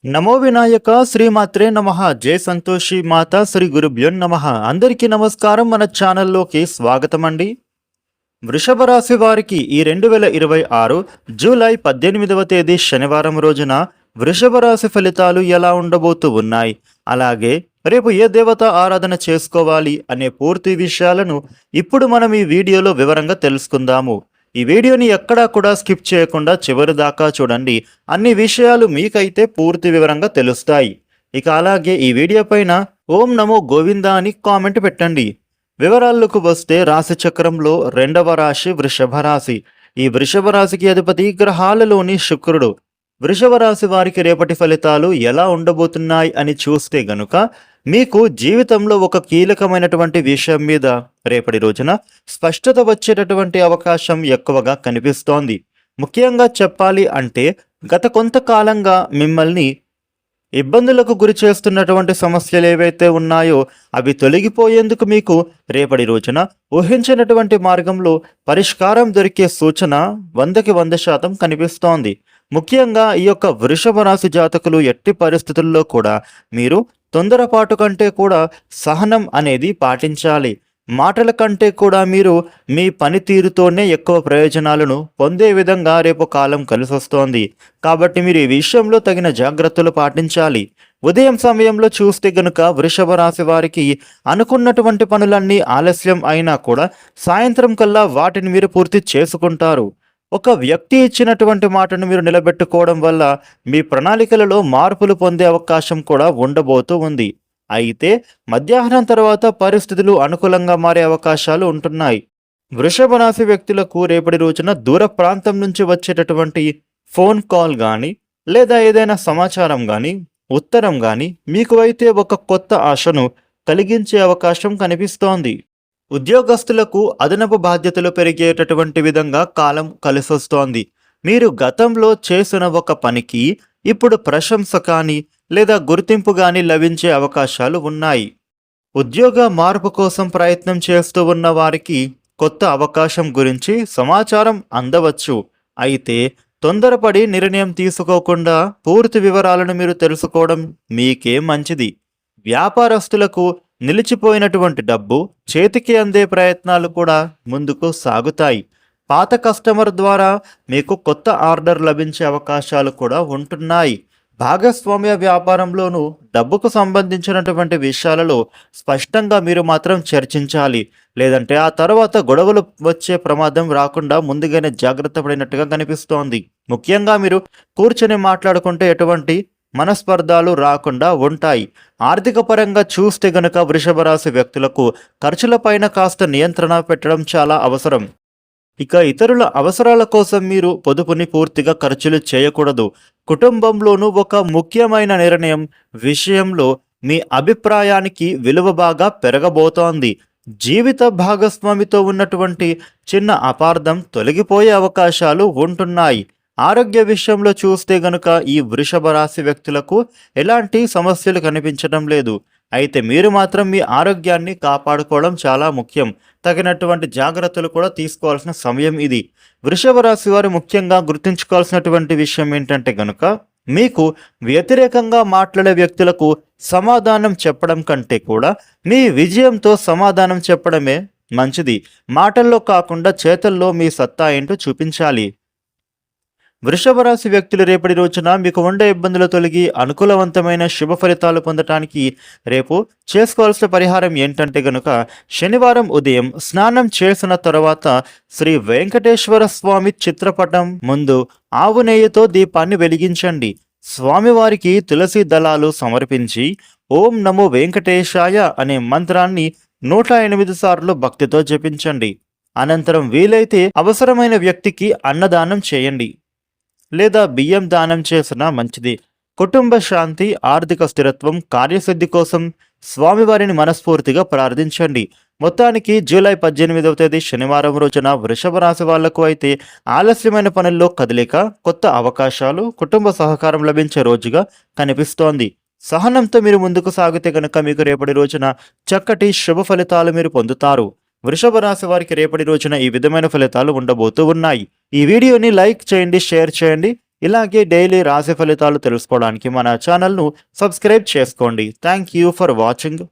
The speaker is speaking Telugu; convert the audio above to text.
నమో వినాయక శ్రీమాత్రే నమః. జై సంతోషి మాత శ్రీ గురుభ్యో నమః. అందరికీ నమస్కారం. మన ఛానల్లోకి స్వాగతం అండి. వృషభ రాశి వారికి ఈ 2026 జూలై 18వ తేదీ శనివారం రోజున వృషభ రాశి ఫలితాలు ఎలా ఉండబోతూ ఉన్నాయి, అలాగే రేపు ఏ దేవత ఆరాధన చేసుకోవాలి అనే పూర్తి విషయాలను ఇప్పుడు మనం ఈ వీడియోలో వివరంగా తెలుసుకుందాము. ఈ వీడియోని ఎక్కడా కూడా స్కిప్ చేయకుండా చివరి దాకా చూడండి. అన్ని విషయాలు మీకైతే పూర్తి వివరంగా తెలుస్తాయి. ఇక అలాగే ఈ వీడియో పైన ఓం నమో గోవింద అని కామెంట్ పెట్టండి. వివరాలకు వస్తే రాశి చక్రంలో రెండవ రాశి వృషభ రాశి. ఈ వృషభ రాశికి అధిపతి గ్రహాలలోని శుక్రుడు. వృషభ రాశి వారికి రేపటి ఫలితాలు ఎలా ఉండబోతున్నాయి అని చూస్తే గనుక మీకు జీవితంలో ఒక కీలకమైనటువంటి విషయం మీద రేపటి రోజున స్పష్టత వచ్చేటటువంటి అవకాశం ఎక్కువగా కనిపిస్తోంది. ముఖ్యంగా చెప్పాలి అంటే గత కొంతకాలంగా మిమ్మల్ని ఇబ్బందులకు గురి చేస్తున్నటువంటి సమస్యలు ఏవైతే ఉన్నాయో అవి తొలగిపోయేందుకు మీకు రేపటి రోజున ఊహించినటువంటి మార్గంలో పరిష్కారం దొరికే సూచన 100కి 100% కనిపిస్తోంది. ముఖ్యంగా ఈ యొక్క వృషభ రాశి జాతకులు ఎట్టి పరిస్థితుల్లో కూడా మీరు తొందరపాటు కంటే కూడా సహనం అనేది పాటించాలి. మాటల కంటే కూడా మీరు మీ పనితీరుతోనే ఎక్కువ ప్రయోజనాలను పొందే విధంగా రేపు కాలం కలిసొస్తోంది. కాబట్టి మీరు ఈ విషయంలో తగిన జాగ్రత్తలు పాటించాలి. ఉదయం సమయంలో చూస్తే గనుక వృషభ రాశి వారికి అనుకున్నటువంటి పనులన్నీ ఆలస్యం అయినా కూడా సాయంత్రం కల్లా వాటిని మీరు పూర్తి చేసుకుంటారు. ఒక వ్యక్తి ఇచ్చినటువంటి మాటను మీరు నిలబెట్టుకోవడం వల్ల మీ ప్రణాళికలలో మార్పులు పొందే అవకాశం కూడా ఉండబోతూ ఉంది. అయితే మధ్యాహ్నం తర్వాత పరిస్థితులు అనుకూలంగా మారే అవకాశాలు ఉంటున్నాయి. వృషభ రాశి వ్యక్తులకు రేపటి రోజున దూర ప్రాంతం నుంచి వచ్చేటటువంటి ఫోన్ కాల్ కానీ లేదా ఏదైనా సమాచారం కానీ ఉత్తరం కానీ మీకు అయితే ఒక కొత్త ఆశను కలిగించే అవకాశం కనిపిస్తోంది. ఉద్యోగస్తులకు అదనపు బాధ్యతలు పెరిగేటటువంటి విధంగా కాలం కలిసొస్తోంది. మీరు గతంలో చేసిన ఒక పనికి ఇప్పుడు ప్రశంస కానీ లేదా గుర్తింపు కానీ లభించే అవకాశాలు ఉన్నాయి. ఉద్యోగ మార్పు కోసం ప్రయత్నం చేస్తూ ఉన్న వారికి కొత్త అవకాశం గురించి సమాచారం అందవచ్చు. అయితే తొందరపడి నిర్ణయం తీసుకోకుండా పూర్తి వివరాలను మీరు తెలుసుకోవడం మీకే మంచిది. వ్యాపారస్తులకు నిలిచిపోయినటువంటి డబ్బు చేతికి అందే ప్రయత్నాలు కూడా ముందుకు సాగుతాయి. పాత కస్టమర్ ద్వారా మీకు కొత్త ఆర్డర్ లభించే అవకాశాలు కూడా ఉంటున్నాయి. భాగస్వామ్య వ్యాపారంలోనూ డబ్బుకు సంబంధించినటువంటి విషయాలలో స్పష్టంగా మీరు మాత్రం చర్చించాలి. లేదంటే ఆ తర్వాత గొడవలు వచ్చే ప్రమాదం రాకుండా ముందుగానే జాగ్రత్త పడినట్టుగా కనిపిస్తోంది. ముఖ్యంగా మీరు కూర్చొని మాట్లాడుకుంటే ఎటువంటి మనస్పర్ధాలు రాకుండా ఉంటాయి. ఆర్థిక పరంగా చూస్తే గనుక వృషభ రాశి వ్యక్తులకు ఖర్చులపైన కాస్త నియంత్రణ పెట్టడం చాలా అవసరం. ఇక ఇతరుల అవసరాల కోసం మీరు పొదుపుని పూర్తిగా ఖర్చులు చేయకూడదు. కుటుంబంలోనూ ఒక ముఖ్యమైన నిర్ణయం విషయంలో మీ అభిప్రాయానికి విలువ బాగా పెరగబోతోంది. జీవిత భాగస్వామితో ఉన్నటువంటి చిన్న అపార్థం తొలగిపోయే అవకాశాలు ఉంటున్నాయి. ఆరోగ్య విషయంలో చూస్తే గనుక ఈ వృషభ రాశి వ్యక్తులకు ఎలాంటి సమస్యలు కనిపించడం లేదు. అయితే మీరు మాత్రం మీ ఆరోగ్యాన్ని కాపాడుకోవడం చాలా ముఖ్యం. తగినటువంటి జాగ్రత్తలు కూడా తీసుకోవాల్సిన సమయం ఇది. వృషభ రాశి వారు ముఖ్యంగా గుర్తుంచుకోవాల్సినటువంటి విషయం ఏంటంటే గనుక మీకు వ్యతిరేకంగా మాట్లాడే వ్యక్తులకు సమాధానం చెప్పడం కంటే కూడా మీ విజయంతో సమాధానం చెప్పడమే మంచిది. మాటల్లో కాకుండా చేతల్లో మీ సత్తా ఏంటో చూపించాలి. వృషభ రాశి వ్యక్తులు రేపటి రోజున మీకు ఉండే ఇబ్బందులు తొలగి అనుకూలవంతమైన శుభ ఫలితాలు పొందటానికి రేపు చేసుకోవాల్సిన పరిహారం ఏంటంటే గనుక శనివారం ఉదయం స్నానం చేసిన తర్వాత శ్రీ వెంకటేశ్వర స్వామి చిత్రపటం ముందు ఆవు నెయ్యితో దీపాన్ని వెలిగించండి. స్వామివారికి తులసి దళాలు సమర్పించి ఓం నమో వెంకటేశాయ అనే మంత్రాన్ని 108 సార్లు భక్తితో జపించండి. అనంతరం వీలైతే అవసరమైన వ్యక్తికి అన్నదానం చేయండి లేదా బియ్యం దానం చేసినా మంచిది. కుటుంబ శాంతి, ఆర్థిక స్థిరత్వం, కార్యసిద్ధి కోసం స్వామివారిని మనస్ఫూర్తిగా ప్రార్థించండి. మొత్తానికి జూలై 18వ తేదీ శనివారం రోజున వృషభ రాశి వాళ్లకు అయితే ఆలస్యమైన పనుల్లో కదలిక, కొత్త అవకాశాలు, కుటుంబ సహకారం లభించే రోజుగా కనిపిస్తోంది. సహనంతో మీరు ముందుకు సాగితే కనుక మీకు రేపటి రోజున చక్కటి శుభ ఫలితాలు మీరు పొందుతారు. వృషభ రాశి వారికి రేపటి రోజున ఈ విధమైన ఫలితాలు ఉండబోతూ ఉన్నాయి. ఈ వీడియోని లైక్ చేయండి, షేర్ చేయండి. ఇలాగే డైలీ రాశి ఫలితాలు తెలుసుకోవడానికి మన ఛానల్ను సబ్స్క్రైబ్ చేసుకోండి. Thank you for watching.